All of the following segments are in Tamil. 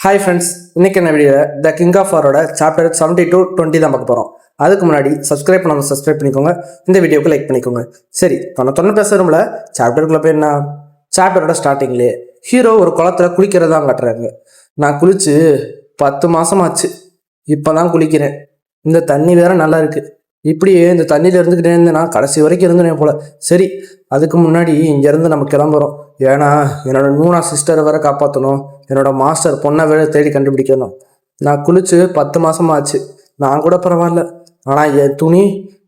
ஹாய் ஃப்ரெண்ட்ஸ், இன்னைக்கு என்ன வீடியோ த கிங் ஆஃப் ஆரோட சாப்டர் 70-20 தான் பார்க்க போகிறோம். அதுக்கு முன்னாடி சப்ஸ்கிரைப் பண்ணாமல் சப்ஸ்கிரைப் பண்ணிக்கோங்க, இந்த வீடியோக்கு லைக் பண்ணிக்கோங்க. சரி, தொண்ணு பேசுகிறோம்ல, சாப்டருக்குள்ள போய் என்ன சாப்டரோட ஸ்டார்டிங்லேயே ஹீரோ ஒரு குளத்துல குளிக்கிறதா காட்டுறாங்க. நான் குளிச்சு 10 மாசமாச்சு, இப்போ தான் குளிக்கிறேன். இந்த தண்ணி வேற நல்லா இருக்கு. இப்படியே இந்த தண்ணியில் இருந்துக்கிட்டே இருந்தேன்னா கடைசி வரைக்கும் இருந்தேன் போல. சரி, அதுக்கு முன்னாடி இங்கேருந்து நம்ம கிளம்புறோம். ஏன்னா என்னோட நூனா சிஸ்டரை வேற காப்பாற்றணும், என்னோட மாஸ்டர் பொண்ணை வேற தேடி கண்டுபிடிக்கணும். நான் குளிச்சு 10 மாசமாச்சு, நான் கூட பரவாயில்ல. ஆனால் என் துணி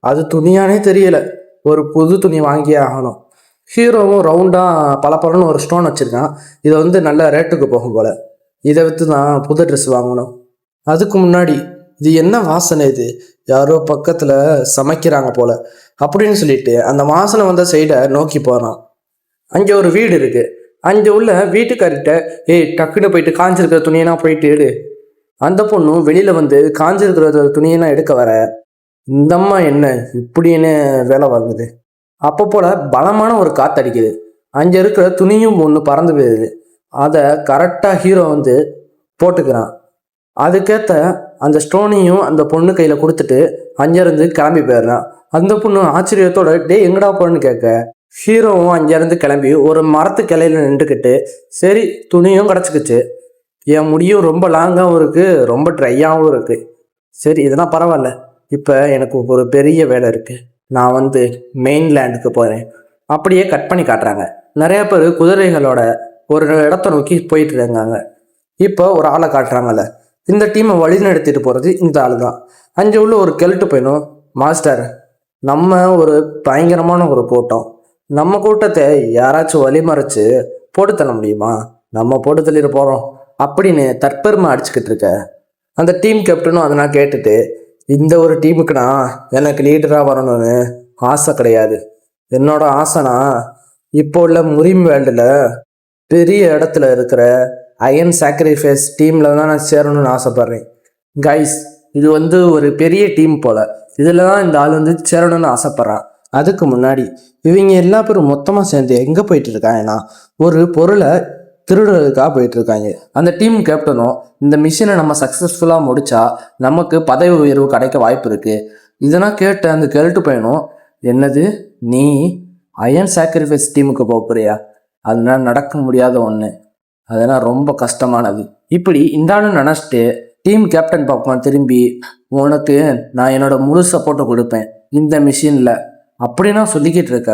அது துணியானே தெரியல. ஒரு புது துணி வாங்கியே ஆகணும். ஹீரோவும் ரவுண்டாக பலப்பலன்னு ஒரு ஸ்டோன் வச்சுருக்கான். இதை நல்ல ரேட்டுக்கு போகும் போல். இதை விற்று தான் புது ட்ரெஸ் வாங்கணும். அதுக்கு முன்னாடி இது என்ன வாசனை, இது யாரோ பக்கத்தில் சமைக்கிறாங்க போல அப்படின்னு சொல்லிட்டு அந்த வாசனை வந்த சைடை நோக்கி போகிறான். அங்கே ஒரு வீடு இருக்கு. அங்கே உள்ள வீட்டுக்காரிட்ட டக்குன்னு போயிட்டு காஞ்சிருக்கிற துணியெல்லாம் போயிட்டு எடு. அந்த பொண்ணும் வெளியில காஞ்சிருக்கிற துணியெல்லாம் எடுக்க வர, இந்தம்மா என்ன இப்படின்னு வேலை வாங்குது. அப்போ போல பலமான ஒரு காத்தடிக்குது. அங்கே இருக்கிற துணியும் ஒன்று பறந்து போயிடுது. அதை கரெக்டாக ஹீரோ போட்டுக்கிறான். அதுக்கேற்ற அந்த ஸ்டோனையும் அந்த பொண்ணு கையில் கொடுத்துட்டு அங்கேருந்து கிளம்பி போயிடுறான். அந்த பொண்ணு ஆச்சரியத்தோட எங்கடா போறன்னு கேட்க, ஹீரோவும் அங்கேருந்து கிளம்பி ஒரு மரத்து கிளையில நின்றுக்கிட்டு, சரி துணியும் கிடச்சிக்கிச்சு, என் முடியும் ரொம்ப லாங்காகவும் இருக்குது, ரொம்ப ட்ரையாகவும் இருக்குது. சரி, இதெல்லாம் பரவாயில்ல. இப்போ எனக்கு ஒரு பெரிய வேலை இருக்குது, நான் மெயின்லேண்டுக்கு போகிறேன். அப்படியே கட் பண்ணி காட்டுறாங்க. நிறைய பேர் குதிரைகளோட ஒரு இடத்த நோக்கி போயிட்டு இருக்காங்க. இப்போ ஒரு ஆளை காட்டுறாங்கல்ல, இந்த டீமை வழி நடத்திட்டு போகிறது இந்த ஆள் தான். அங்கே உள்ள ஒரு கெல்ட்டு பையனும், மாஸ்டர் நம்ம ஒரு பயங்கரமான ஒரு கூட்டம், நம்ம கூட்டத்தை யாராச்சும் வழிமறைச்சு போட்டு தள்ள முடியுமா, நம்ம போட்டு தள்ளிட்டு போகிறோம் அப்படின்னு தற்பெருமை அடிச்சுக்கிட்டு இருக்க. அந்த டீம் கேப்டனும் அதனால் கேட்டுட்டு, இந்த ஒரு டீமுக்கு நான் எனக்கு லீடராக வரணும்னு ஆசை கிடையாது. என்னோட ஆசைனா இப்போ உள்ள முரிம் வேல்டில் பெரிய இடத்துல இருக்கிற அயன் சாக்ரிஃபைஸ் டீமில் தான் நான் சேரணும்னு ஆசைப்பட்றேன். கைஸ், இது ஒரு பெரிய டீம் போல், இதில் தான் இந்த ஆள் சேரணும்னு ஆசைப்பட்றான். அதுக்கு முன்னாடி இவங்க எல்லா பேரும் மொத்தமாக சேர்ந்து எங்கே போயிட்டு இருக்காங்கன்னா ஒரு பொருளை திருடுறதுக்காக போயிட்டு இருக்காங்க. அந்த டீம் கேப்டனும், இந்த மிஷினை நம்ம சக்ஸஸ்ஃபுல்லாக முடித்தா நமக்கு பதவி உயர்வு கிடைக்க வாய்ப்பு இருக்குது. இதெல்லாம் கேட்ட அந்த கெல்ட்டு பையனும், என்னது நீ அயன் சாக்ரிஃபைஸ் டீமுக்கு போகிறியா, அதனால நடக்க முடியாத ஒன்று, அதெல்லாம் ரொம்ப கஷ்டமானது. இப்படி இந்தாலும் நினச்சிட்டு டீம் கேப்டன் பக்கம் திரும்பி, உனக்கு நான் என்னோட முழு சப்போர்ட்டை கொடுப்பேன் இந்த மிஷினில் அப்படின்னா சொல்லிக்கிட்டு இருக்க.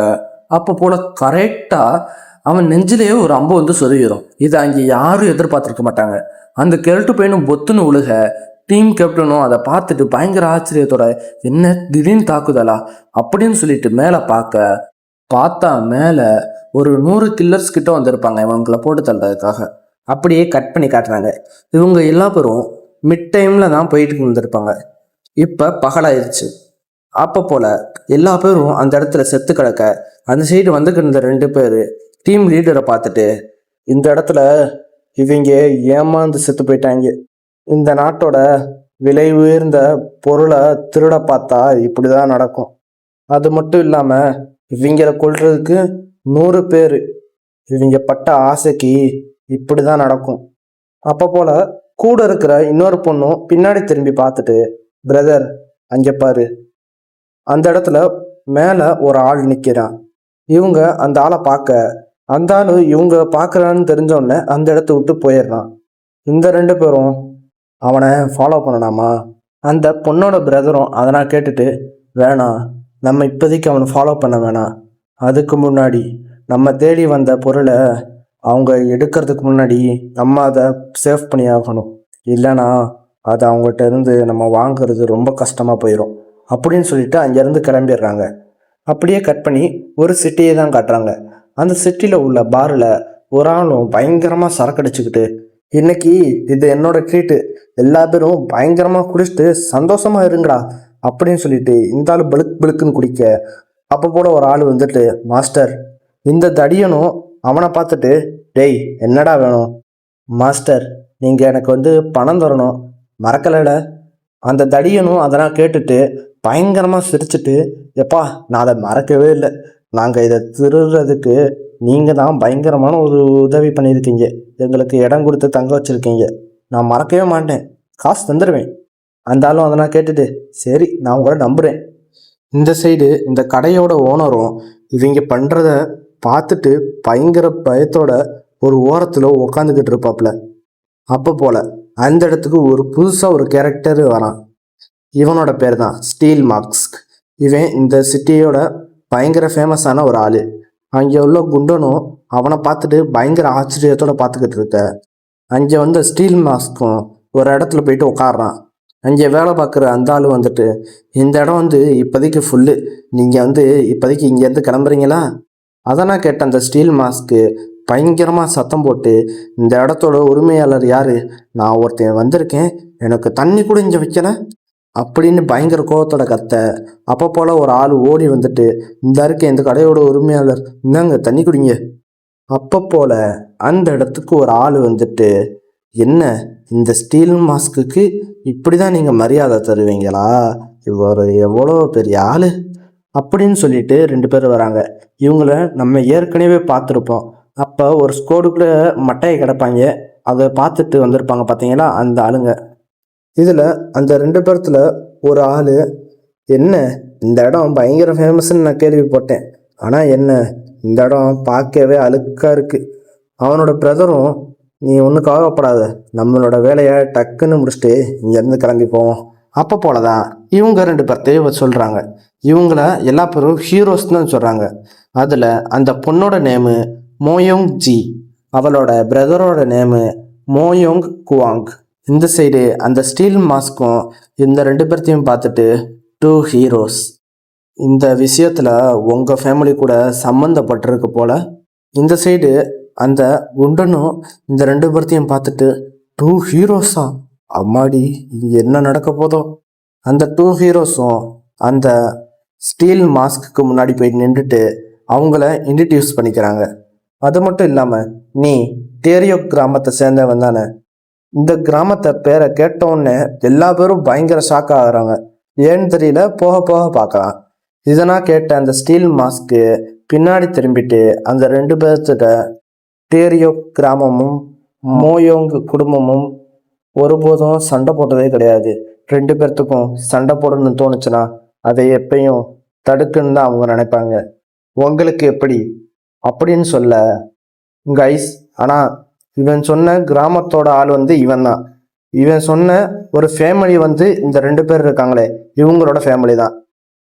அப்போ போல் கரெக்டாக அவன் நெஞ்சிலேயே ஒரு அம்பு சொருகிடும். இதை அங்கே யாரும் எதிர்பார்த்துருக்க மாட்டாங்க. அந்த கெல்ட்டு பையனும் பொத்துன்னு உழுக, டீம் கேப்டனும் அதை பார்த்துட்டு பயங்கர ஆச்சரியத்தோட, என்ன திடீர்னு தாக்குதலா அப்படின்னு சொல்லிட்டு மேலே பார்த்தா மேலே ஒரு 100 கில்லர்ஸ் கிட்ட வந்திருப்பாங்க இவங்களை போட்டு தள்ளுறதுக்காக. அப்படியே கட் பண்ணி காட்டுறாங்க. இவங்க எல்லா பேரும் மிட் டைமில் தான் போயிட்டு வந்திருப்பாங்க. இப்போ பகலாயிருச்சு. அப்போ போல் எல்லா பேரும் அந்த இடத்துல செத்து கிடக்க, அந்த சைடு இருந்த 2 பேர் டீம் லீடரை பார்த்துட்டு, இந்த இடத்துல இவங்க ஏமாந்து செத்து போயிட்டாங்க, இந்த நாட்டோட விலை உயர்ந்த பொருளை திருட பார்த்தா இப்படி தான் நடக்கும், அது மட்டும் இல்லாமல் இவங்களை கொல்றதுக்கு 100 பேர், இவங்க பட்ட ஆசைக்கு இப்படி தான் நடக்கும். அப்போ போல கூட இருக்கிற இன்னொரு பொண்ணும் பின்னாடி திரும்பி பார்த்துட்டு, பிரதர் அங்கே பாரு, அந்த இடத்துல மேலே ஒரு ஆள் நிற்கிறான். இவங்க அந்த ஆளை பார்க்க, அந்த ஆள் இவங்க பார்க்குறான்னு தெரிஞ்சோடனே அந்த இடத்த விட்டு போயிடுறான். இந்த 2 பேரும் அவனை ஃபாலோ பண்ணலாமா? அந்த பொண்ணோட பிரதரும் அதனால் கேட்டுட்டு, வேணாம், நம்ம இப்போதைக்கு அவனை ஃபாலோ பண்ண வேணாம், அதுக்கு முன்னாடி நம்ம தேடி வந்த பொருளை அவங்க எடுக்கிறதுக்கு முன்னாடி நம்ம அதை சேவ் பண்ணி ஆகணும், இல்லைனா அதை அவங்ககிட்ட இருந்து நம்ம வாங்குறது ரொம்ப கஷ்டமாக போயிடும் அப்படின்னு சொல்லிட்டு அங்கேருந்து கிளம்பிடுறாங்க. அப்படியே கட் பண்ணி ஒரு சிட்டியை தான் காட்டுறாங்க. அந்த சிட்டியில் உள்ள பாரில் ஒரு ஆளும் பயங்கரமாக சரக்கடிச்சுக்கிட்டு, இன்னைக்கு இது என்னோட ட்ரீட்டு, எல்லா பேரும் பயங்கரமாக குடிச்சிட்டு சந்தோஷமாக இருங்கடா அப்படின்னு சொல்லிட்டு இந்த ஆள் பளுக்கு பளுக்குன்னு குடிக்க, அப்போ போல ஒரு ஆள் மாஸ்டர், இந்த தடியனும் அவனை பார்த்துட்டு, டேய் என்னடா வேணும்? மாஸ்டர், நீங்கள் எனக்கு பணம் தரணும், மறக்கலைல. அந்த தடியனும் அதெல்லாம் கேட்டுட்டு பயங்கரமாக சிரிச்சுட்டு, எப்பா நான் அதை மறக்கவே இல்லை, நாங்கள் இதை திருடுறதுக்கு நீங்கள் தான் பயங்கரமான ஒரு உதவி பண்ணியிருக்கீங்க, எங்களுக்கு இடம் கொடுத்து தங்க வச்சுருக்கீங்க, நான் மறக்கவே மாட்டேன், காசு தந்துடுவேன். அந்த ஆளும் அதெல்லாம் கேட்டுட்டு சரி நான் உங்களை நம்புகிறேன். இந்த சைடு இந்த கடையோட ஓனரும் இவங்க பண்ணுறத பார்த்துட்டு பயங்கர பயத்தோட ஒரு ஓரத்தில் உக்காந்துக்கிட்டு இருப்பாப்புல. அப்போ போல் அந்த இடத்துக்கு ஒரு புதுசாக ஒரு கேரக்டர் வரான். இவனோட பேர் தான் ஸ்டீல் மார்க்ஸ். இவன் இந்த சிட்டியோட பயங்கர ஃபேமஸான ஒரு ஆள். அங்கே உள்ள குண்டனும் அவனை பார்த்துட்டு பயங்கர ஆச்சரியத்தோட பார்த்துக்கிட்டு இருக்க. அங்கே வந்து ஸ்டீல் மாஸ்க்கும் ஒரு இடத்துல போயிட்டு உட்காடுறான். அங்கே வேலை பார்க்குற அந்த ஆள் வந்துட்டு இந்த இடம் வந்து இப்போதைக்கு ஃபுல்லு, நீங்கள் வந்து இப்போதைக்கு இங்கேருந்து கிளம்புறீங்களா? அதெல்லாம் கேட்ட அந்த ஸ்டீல் மாஸ்க்கு பயங்கரமாக சத்தம் போட்டு இந்த இடத்தோட உரிமையாளர் யார், நான் ஒருத்தன் வந்திருக்கேன், எனக்கு தண்ணி கூட இங்கே வைக்கல அப்படின்னு பயங்கர கோவத்தோட கத்த. அப்போ போல் ஒரு ஆள் ஓடி வந்துட்டு இந்த இருக்க இந்த கடையோட உரிமையாளர், இந்தாங்க தண்ணி குடிங்க. அப்போ போல் அந்த இடத்துக்கு ஒரு ஆள் வந்துட்டு என்ன இந்த ஸ்டீல் மாஸ்க்கு இப்படி தான் நீங்கள் மரியாதை தருவீங்களா, இவர் எவ்வளோ பெரிய ஆள் அப்படின்னு சொல்லிட்டு 2 பேர் வராங்க. இவங்கள நம்ம ஏற்கனவே பார்த்துருப்போம். அப்போ ஒரு ஸ்கோடுக்குள்ளே மட்டையை கிடப்பாங்க, அதை பார்த்துட்டு வந்திருப்பாங்க பார்த்தீங்களா அந்த ஆளுங்க. இதில் அந்த 2 பேர்த்தில் ஒரு ஆள் என்ன இந்த இடம் பயங்கர ஃபேமஸ்ன்னு நான் கேள்விப்பட்டேன், ஆனால் என்ன இந்த இடம் பார்க்கவே அழுக்காக இருக்குது. அவனோட பிரதரும் நீ ஒன்றும் கவலைப்படாத, நம்மளோட வேலையை டக்குன்னு முடிச்சுட்டு இங்கேருந்து கிளம்பி போவோம். அப்போ போல தான் இவங்க 2 பேர்த்தையும் சொல்கிறாங்க. இவங்கள எல்லா பேரும் ஹீரோஸ் தான் சொல்கிறாங்க. அதில் அந்த பொண்ணோட நேமு மோயோங் ஜி, அவளோட பிரதரோட நேமு மோயோங் குவாங். இந்த சைடு அந்த ஸ்டீல் மாஸ்க்கும் இந்த 2 பேர்த்தையும் பார்த்துட்டு 2 ஹீரோஸ். இந்த விஷயத்தில் உங்கள் ஃபேமிலி கூட சம்மந்தப்பட்டிருக்கு போல். இந்த சைடு அந்த குண்டனும் இந்த 2 பேர்த்தையும் பார்த்துட்டு 2 ஹீரோஸா, அம்மாடி இது என்ன நடக்க போதோ. அந்த 2 ஹீரோஸும் அந்த ஸ்டீல் மாஸ்க்கு முன்னாடி போய் நின்றுட்டு அவங்கள இன்ட்ரடியூஸ் பண்ணிக்கிறாங்க. அது மட்டும் இல்லாமல் நீ டேரியோ கிராமத்தை சேர்ந்தவன் தானே. இந்த கிராமத்தை பேரை கேட்டோன்னே எல்லா பேரும் பயங்கர ஷாக் ஆகுறாங்க. ஏன்னு தெரியல, போக போக பார்க்கலாம். இதெல்லாம் கேட்ட அந்த ஸ்டீல் மாஸ்க்கு பின்னாடி திரும்பிட்டு அந்த 2 பேர்த்திட்ட டேரியோ கிராமமும் மோயோங் குடும்பமும் ஒருபோதும் சண்டை போட்டதே கிடையாது. 2 பேர்த்துக்கும் சண்டை போடணும்னு தோணுச்சுன்னா அதை எப்பயும் தடுக்குன்னு தான் அவங்க நினைப்பாங்க. உங்களுக்கு எப்படி அப்படின்னு சொல்ல கைஸ், ஆனால் இவன் சொன்ன கிராமத்தோட ஆள் வந்து இவன் தான். இவன் சொன்ன ஒரு ஃபேமிலி வந்து இந்த 2 பேர் இருக்காங்களே இவங்களோட ஃபேமிலி தான்.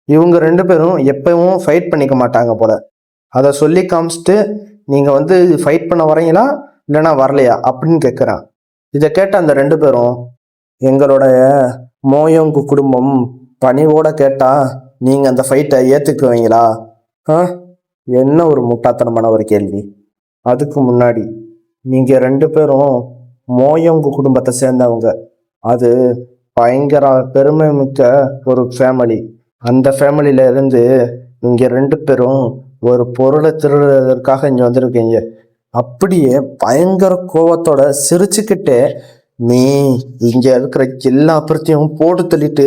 இவங்க 2 பேரும் எப்பவும் ஃபைட் பண்ணிக்க மாட்டாங்க போல. அதை சொல்லி காமிச்சிட்டு நீங்கள் வந்து ஃபைட் பண்ண வரீங்களா இல்லைனா வரலையா அப்படின்னு கேட்குறான். இதை கேட்ட அந்த 2 பேரும் எங்களுடைய மோயோங்கு குடும்பம் பணிவோட கேட்டால் நீங்கள் அந்த ஃபைட்டை ஏற்றுக்குவீங்களா? என்ன ஒரு முட்டாத்தனமான ஒரு கேள்வி. அதுக்கு முன்னாடி நீங்கள் 2 பேரும் மோயோங்கு குடும்பத்தை சேர்ந்தவங்க. அது பயங்கர பெருமை மிக்க ஒரு ஃபேமிலி. அந்த ஃபேமிலியில இருந்து நீங்கள் 2 பேரும் ஒரு பொருளை திருடுறதற்காக இங்கே வந்திருக்கீங்க. அப்படியே பயங்கர கோவத்தோட சிரிச்சுக்கிட்டே நீ இங்கே இருக்கிற எல்லா பொருத்தையும் போட்டு தள்ளிட்டு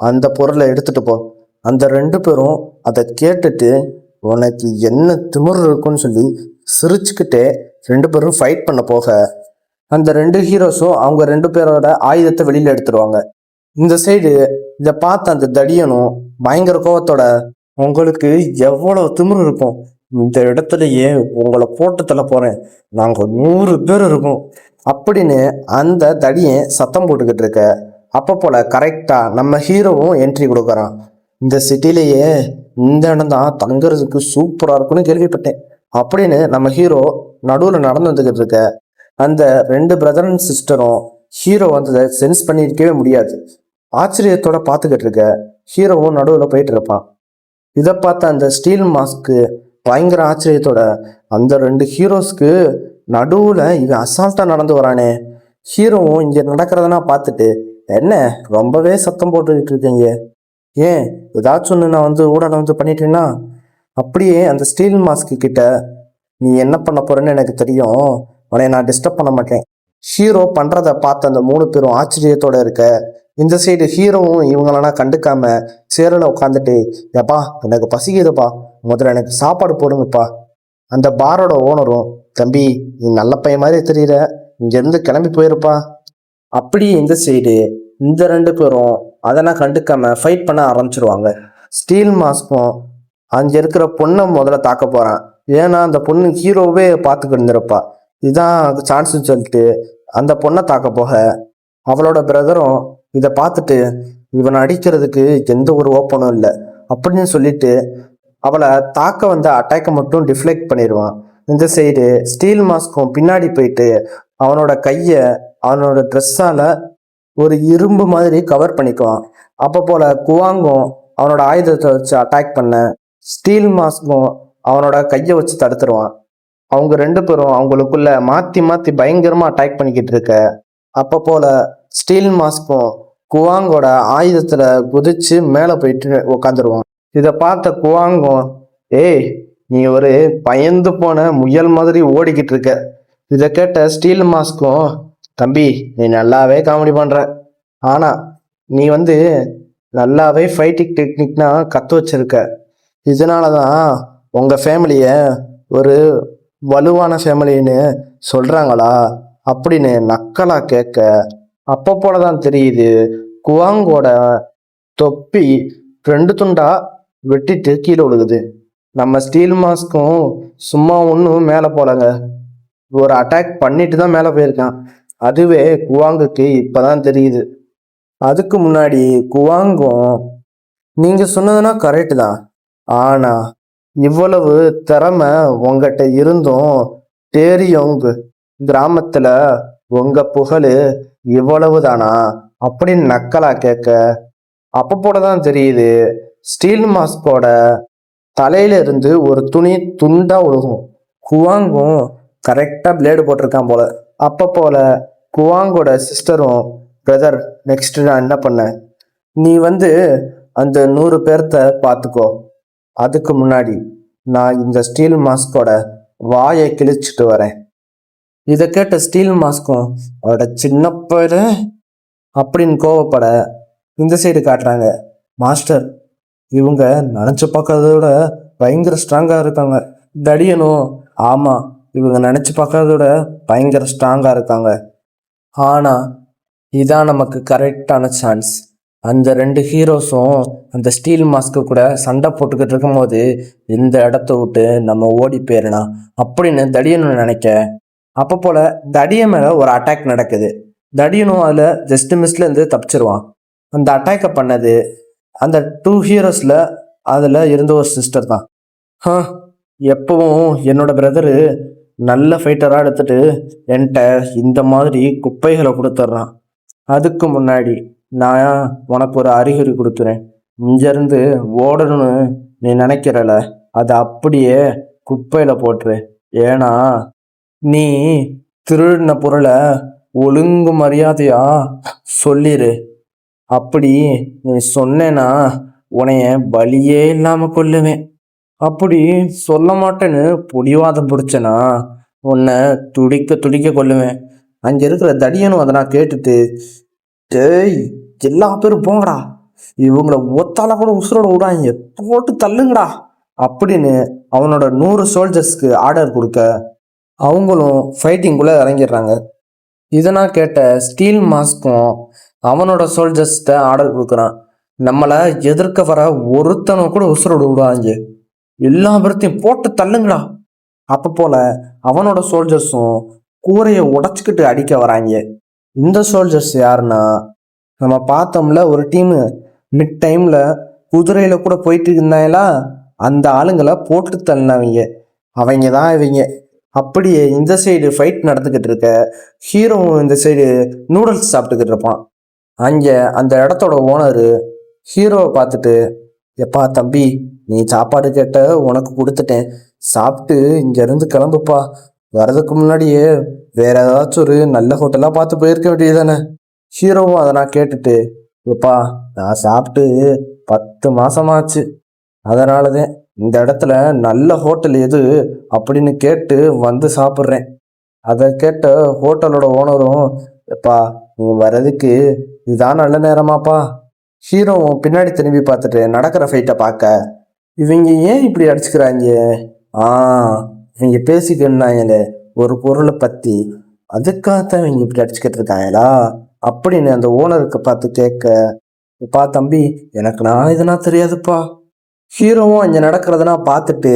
அந்த பொருளை எடுத்துட்டு போ. அந்த 2 பேரும் அதை கேட்டுட்டு உனக்கு என்ன திமிரு இருக்குன்னு சொல்லி சிரிச்சுக்கிட்டே 2 பேரும் ஃபைட் பண்ண போக அந்த 2 ஹீரோஸும் அவங்க 2 பேரோட ஆயுதத்தை வெளியில் எடுத்துருவாங்க. இந்த சைடு இதை பார்த்த அந்த தடியனும் பயங்கர கோவத்தோட உங்களுக்கு எவ்வளோ திமிரு இருக்கும், இந்த இடத்துலையே உங்களை போட்டு தள்ள போகிறேன், நாங்கள் 100 பேர் இருக்கோம் அப்படின்னு அந்த தடியன் சத்தம் போட்டுக்கிட்டு இருக்க. அப்போ போல் கரெக்டாக நம்ம ஹீரோவும் என்ட்ரி கொடுக்குறான். இந்த சிட்டிலேயே இந்த இடம் தான் தங்குறதுக்கு சூப்பராக இருக்குன்னு கேள்விப்பட்டேன் அப்படின்னு நம்ம ஹீரோ நடுவில் நடந்து வந்துக்கிட்டு இருக்க. அந்த 2 பிரதர் அண்ட் சிஸ்டரும் ஹீரோ வந்ததை சென்ஸ் பண்ணியிருக்கவே முடியாது. ஆச்சரியத்தோட பார்த்துக்கிட்டு இருக்க. ஹீரோவும் நடுவில் போயிட்டு இருப்பான். இதை பார்த்த அந்த ஸ்டீல் மாஸ்க்கு பயங்கர ஆச்சரியத்தோட அந்த 2 ஹீரோஸ்க்கு நடுவில் இவன் அசால்ட்டாக நடந்து வரானே. ஹீரோவும் இங்கே நடக்கிறதெல்லாம் பார்த்துட்டு என்ன ரொம்பவே சத்தம் போட்டுக்கிட்டு இருக்கீங்க, ஏன் ஏதாச்சும் ஒன்று நான் வந்து ஊடகம் வந்து பண்ணிட்டேன்னா? அப்படியே அந்த ஸ்டீல் மாஸ்க்கு கிட்ட நீ என்ன பண்ண போறேன்னு எனக்கு தெரியும், உன்னை நான் டிஸ்டர்ப் பண்ண மாட்டேன். ஹீரோ பண்ணுறதை பார்த்து அந்த 3 பேரும் ஆச்சரியத்தோட இருக்க. இந்த சைடு ஹீரோவும் இவங்களெல்லாம் கண்டுக்காம சேரில் உட்காந்துட்டு எப்பா எனக்கு பசிக்குதுப்பா, முதல்ல எனக்கு சாப்பாடு போடுங்கப்பா. அந்த பாரோட ஓனரும் தம்பி நீ நல்ல பையன் மாதிரி தெரியுற, இங்கேருந்து கிளம்பி போயிருப்பா, அப்படியே இந்த சைடு இந்த ரெண்டு பேரும் அதெல்லாம் கண்டுக்காம ஃபைட் பண்ண ஆரம்பிச்சிருவாங்க. ஸ்டீல் மாஸ்க்கும் அங்கே இருக்கிற பொண்ணை முதல்ல தாக்க போகிறான். ஏன்னா அந்த பொண்ணு ஹீரோவே பார்த்துக்கிட்டு இருந்திருப்பா. இதுதான் சான்ஸ்ன்னு சொல்லிட்டு அந்த பொண்ணை தாக்க போக அவளோட பிரதரும் இதை பார்த்துட்டு இவனை அடிக்கிறதுக்கு எந்த ஒரு ஓப்பனும் இல்லை அப்படின்னு சொல்லிட்டு அவளை தாக்க வந்த அட்டாக்கை மட்டும் டிஃப்ளெக்ட் பண்ணிடுவான். இந்த சைடு ஸ்டீல் மாஸ்க்கும் பின்னாடி போயிட்டு அவனோட கையை அவனோட ட்ரெஸ்ஸால் ஒரு இரும்பு மாதிரி கவர் பண்ணிக்குவான். அப்போ போல குவாங்கும் அவனோட ஆயுதத்தை வச்சு அட்டாக் பண்ண ஸ்டீல் மாஸ்க்கும் அவனோட கையை வச்சு தடுத்துருவான். அவங்க ரெண்டு பேரும் அவங்களுக்குள்ள மாற்றி மாற்றி பயங்கரமாக அட்டாக் பண்ணிக்கிட்டு இருக்க அப்போ போல ஸ்டீல் மாஸ்க்கும் குவாங்கோட ஆயுதத்தில் குதிச்சு மேலே போயிட்டு உக்காந்துருவான். இதை பார்த்த குவாங்கும், ஏய் நீ ஒரு பயந்து போன முயல் மாதிரி ஓடிக்கிட்டு இருக்க. இதை கேட்ட ஸ்டீல் மாஸ்க்கும், தம்பி நீ நல்லாவே காமெடி பண்ற, ஆனா நீ நல்லாவே ஃபைட்டிங் டெக்னிக்னா கற்று வச்சிருக்க. இதனால தான் உங்கள் ஃபேமிலியை ஒரு வலுவான ஃபேமிலின்னு சொல்கிறாங்களா அப்படின்னு நக்கலாக கேட்க அப்போ போல தான் தெரியுது குவாங்கோட தொப்பி 2 துண்டா வெட்டிட்டு கீழே விழுகுது. நம்ம ஸ்டீல் மாஸ்க்கும் சும்மா ஒன்றும் மேலே போலங்க, ஒரு அட்டாக் பண்ணிட்டு தான் மேலே போயிருக்கான். அதுவே குவாங்குக்கு இப்போதான் தெரியுது. அதுக்கு முன்னாடி குவாங்கும், நீங்கள் சொன்னதுன்னா கரெக்டு தான், ஆனால் இவ்வளவு திறமை உங்ககிட்ட இருந்தும் டேரியோங் கிராமத்தில் உங்கள் புகழ் இவ்வளவு தானா அப்படின்னு நக்கலா கேட்க அப்போ போல தான் தெரியுது ஸ்டீல் மாஸ்கோட தலையில இருந்து ஒரு துணி துண்டா விழுகும். குவாங்கும் கரெக்டாக பிளேடு போட்டிருக்கான் போல. அப்போ போல குவாங்கோட சிஸ்டரும், பிரதர் நெக்ஸ்ட் நான் என்ன பண்ணேன், நீ அந்த 100 பேர்த்த பார்த்துக்கோ, அதுக்கு முன்னாடி நான் இந்த ஸ்டீல் மாஸ்கோட வாயை கிழிச்சிட்டு வரேன். இதை கேட்ட ஸ்டீல் மாஸ்க்கும் அவரோட சின்ன பையல அப்படின்னு கோவப்பட இந்த சைடு காட்டுறாங்க. மாஸ்டர் இவங்க நினச்சி பார்க்கறத விட பயங்கர ஸ்ட்ராங்காக இருக்காங்க. தடியனும், ஆமாம் இவங்க நினச்சி பார்க்கறத விட பயங்கர ஸ்ட்ராங்காக இருக்காங்க. ஆனால் இதான் நமக்கு கரெக்டான சான்ஸ். அந்த 2 ஹீரோஸும் அந்த ஸ்டீல் மாஸ்க்கு கூட சண்டை போட்டுக்கிட்டு இருக்கும்போது இந்த இடத்த விட்டு நம்ம ஓடி போயிடலாம் அப்படின்னு தடியனும் நினைக்க அப்போ போல தடிய மேலே ஒரு அட்டாக் நடக்குது. தடியனும் அதில் ஜஸ்ட் மிஸ்லேருந்து தப்பிச்சிருவான். அந்த அட்டாக்கை பண்ணது அந்த 2 ஹீரோஸில் அதில் இருந்த ஒரு சிஸ்டர் தான். எப்பவும் என்னோட பிரதரு நல்ல ஃபைட்டராக எடுத்துட்டு என்கிட்ட இந்த மாதிரி குப்பைகளை கொடுத்துட்றான். அதுக்கு முன்னாடி நான் உனக்கு ஒரு அறிகுறி கொடுக்குறேன். இங்கேருந்து ஓடணும்னு நீ நினைக்கிறல, அதை அப்படியே குப்பையில் போட்டுரு. ஏன்னா நீ திருடின பொருளை ஒழுங்கு மரியாதையா சொல்லிடு. அப்படி நீ சொன்னேன்னா உன்னைய பலியே இல்லாமல் கொல்லுவேன். அப்படி சொல்ல மாட்டேன்னு பிடிவாதம் பிடிச்சனா உன்னை துடிக்க துடிக்க கொல்லுவேன். அங்கே இருக்கிற தடியனும் அதை நான் கேட்டுட்டு, டேய் எல்லா பேரும் போங்கடா, இவங்கள ஒத்தால கூட உசுரோட விடாங்க, போட்டு தள்ளுங்கடா அப்படின்னு அவனோட 100 சோல்ஜர்ஸ்க்கு ஆர்டர் கொடுக்க அவங்களும் ஃபைட்டிங்குள்ளே இறங்கிடுறாங்க. இதனால் கேட்ட ஸ்டீல் மாஸ்க்கும் அவனோட சோல்ஜர்ஸ்கிட்ட ஆர்டர் கொடுக்குறான். நம்மளை எதிர்க்க வர ஒருத்தனை கூட உசுரோட விடாங்க, எல்லா பேர்த்தையும் போட்டு தள்ளுங்களா. அப்போ போல அவனோட சோல்ஜர்ஸும் கூரையை உடச்சிக்கிட்டு அடிக்க வராங்க. இந்த சோல்ஜர்ஸ் யாருன்னா, நம்ம பார்த்தோம்ல ஒரு டீமு மிட் டைமில் குதிரையில் கூட போயிட்டு இருந்தாங்களா, அந்த ஆளுங்களை போட்டு தள்ளினவங்க, அவங்க தான் இவங்க. அப்படியே இந்த சைடு ஃபைட் நடந்துக்கிட்டு இருக்க ஹீரோவும் இந்த சைடு நூடுல்ஸ் சாப்பிட்டுக்கிட்டு இருப்பான். அங்கே அந்த இடத்தோட ஓனரு ஹீரோவை பார்த்துட்டு, எப்பா தம்பி நீ சாப்பாடு கேட்ட உனக்கு கொடுத்துட்டேன், சாப்பிட்டு இங்கேருந்து கிளம்புப்பா, வர்றதுக்கு முன்னாடியே வேற ஏதாச்சும் ஒரு நல்ல ஹோட்டலாக பார்த்து போயிருக்க வேண்டியது தானே. ஹீரோவும் அதை நான் கேட்டுட்டு, எப்பா நான் சாப்பிட்டு 10 மாசமாச்சு, அதனால தான் இந்த இடத்துல நல்ல ஹோட்டல் எது அப்படின்னு கேட்டு சாப்பிட்றேன். அதை கேட்ட ஹோட்டலோட ஓனரும், எப்பா நீ வர்றதுக்கு இதுதான் நல்ல நேரமாப்பா. ஹீரோவும் பின்னாடி திரும்பி பார்த்துட்டு நடக்கிற ஃபைட்டை பார்க்க, இவங்க ஏன் இப்படி அடிச்சுக்கிறாங்க, இவங்க பேசிக்கிட்டாங்களே ஒரு பொருளை பற்றி, அதுக்காகத்தான் இவங்க இப்படி அடிச்சுக்கிட்டு இருக்காங்களா அப்படின்னு அந்த ஓனருக்கு பார்த்து கேட்க, "அப்பா தம்பி, எனக்கு நான் இதெல்லாம் தெரியாதுப்பா." ஹீரோவும் அங்கே நடக்கிறதெல்லாம் பார்த்துட்டு,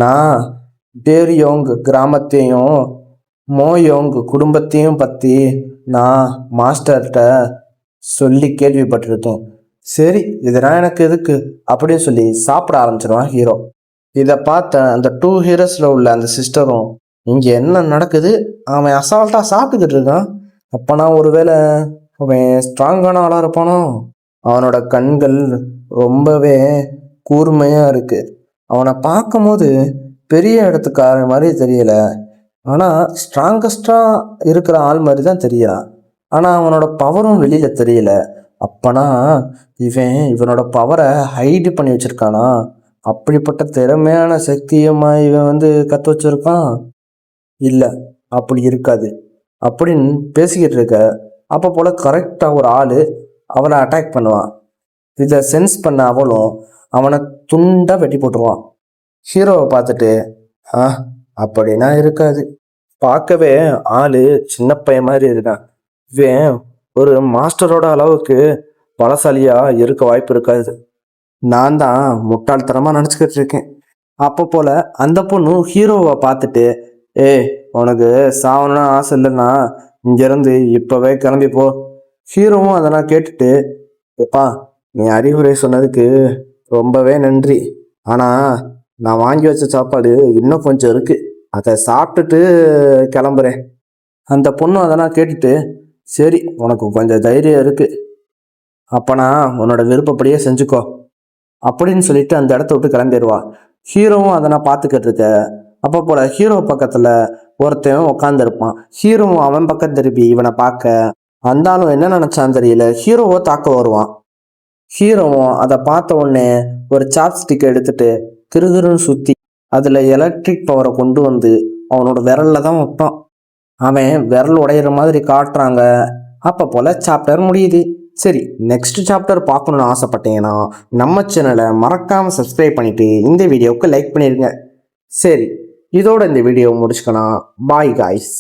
"நான் டேரியோங் கிராமத்தையும் மோயோங் குடும்பத்தையும் பற்றி நான் மாஸ்டர்கிட்ட சொல்லி கேள்விப்பட்டிருக்கேன். சரி, இதெல்லாம் எனக்கு எதுக்கு அப்படின்னு சொல்லி சாப்பிட ஆரம்பிச்சிருவான் ஹீரோ. இதை பார்த்த அந்த டூ ஹீரோஸில் உள்ள அந்த சிஸ்டரும், இங்கே என்ன நடக்குது, அவன் அசால்ட்டாக சாப்பிட்டுக்கிட்டு இருக்கான், அப்போனா ஒருவேளை அவன் ஸ்ட்ராங்கான ஆளாக இருப்பானோ, அவனோட கண்கள் ரொம்பவே கூர்மையாக இருக்கு, அவனை பார்க்கும்போது பெரிய இடத்துக்கார மாதிரி தெரியல, ஆனால் ஸ்ட்ராங்கஸ்டாக இருக்கிற ஆள் மாதிரி தான் தெரியலாம், ஆனால் அவனோட பவரும் வெளியில் தெரியல, அப்பனா இவனோட பவரை ஹைடு பண்ணி வச்சிருக்கானா, அப்படிப்பட்ட திறமையான சக்தியமா இவன் கற்று வச்சிருக்கான், இல்லை அப்படி இருக்காது அப்படின்னு பேசிக்கிட்டு இருக்க, அப்போ போல் கரெக்டாக ஒரு ஆள் அவளை அட்டாக் பண்ணுவான். இதை சென்ஸ் பண்ண அவளும் அவனை துண்டாக வெட்டி போட்டுருவான். ஹீரோவை பார்த்துட்டு, ஆ அப்படின்னா இருக்காது, பார்க்கவே ஆள் சின்ன பையன் மாதிரி இருக்கான், இவன் ஒரு மாஸ்டரோட அளவுக்கு பலசாலியா இருக்க வாய்ப்பு இருக்காது, நான் தான் முட்டாள்தனமாக நினச்சிக்கிட்டு இருக்கேன். அப்போ போல் அந்த பொண்ணு ஹீரோவை பார்த்துட்டு, ஏய் உனக்கு சாவணும்னு ஆசை இல்லைன்னா இங்கேருந்து இப்போவே கிளம்பி போ. ஹீரோவும் அதெல்லாம் கேட்டுட்டு, எப்பா நீ அறிவுரை சொன்னதுக்கு ரொம்பவே நன்றி, ஆனால் நான் வாங்கி வச்ச சாப்பாடு இன்னும் கொஞ்சம் இருக்குது, அதை சாப்பிட்டுட்டு கிளம்புறேன். அந்த பொண்ணு அதெல்லாம் கேட்டுட்டு, சரி உனக்கு கொஞ்சம் தைரியம் இருக்குது, அப்போனா உன்னோட விருப்பப்படியே செஞ்சுக்கோ அப்படின்னு சொல்லிட்டு அந்த இடத்த விட்டு கிளம்பிடுவா. ஹீரோவும் அதெல்லாம் பார்த்துக்கிட்டு இருக்க, அப்போ போல ஹீரோ பக்கத்தில் ஒருத்தன் உட்காந்துருப்பான். ஹீரோவும் அவன் பக்கம் திருப்பி இவனை பார்க்க, அந்த ஆளும் என்ன நினச்சான்னு தெரியல, ஹீரோவை தாக்க வருவான். ஹீரோவும் அதை பார்த்த உடனே ஒரு சாப்ஸ்டிக் எடுத்துட்டு கிருகிருன்னு சுற்றி அதில் எலக்ட்ரிக் பவரை கொண்டு வந்து அவனோட விரலில் தான் வைப்பான். அவன் விரல் உடையிற மாதிரி காட்டுறாங்க. அப்போ போல் சாப்டர் முடியுது. சரி, நெக்ஸ்ட் சாப்டர் பார்க்கணுன்னு ஆசைப்பட்டீங்கன்னா நம்ம சேனலை மறக்காமல் சப்ஸ்கிரைப் பண்ணிவிட்டு இந்த வீடியோவுக்கு லைக் பண்ணிடுங்க. சரி, இதோட இந்த வீடியோ முடிச்சுக்கலாம். Bye guys.